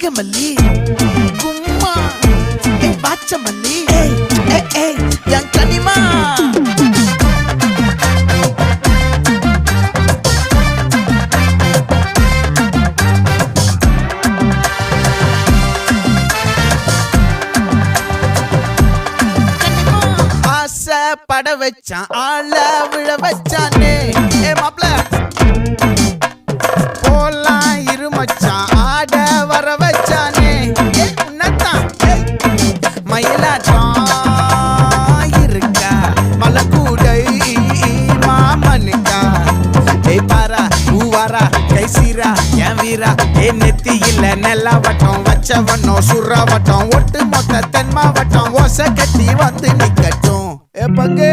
நாகமல்லி கும்மா பாச்சமல்லி என் கனிமா பட வச்சான் ஆள விழ வச்சானே மாப்ள போலாம் இருமச்சான் ஆட வர வச்சானே உன்னதான் மயிலாட்டம் இருக்கா மலக்கூடை மாமனுக்கா பாரா பூவாரா கைசீரா என் வீரா நெத்தி இல்ல நெல்லா வட்டம் வச்சவட்டம் சுறா வட்டம் ஒட்டு மொத்த தென் மாவட்டம் ஓசை கட்டி வந்து நிக்கட்டும் பங்கே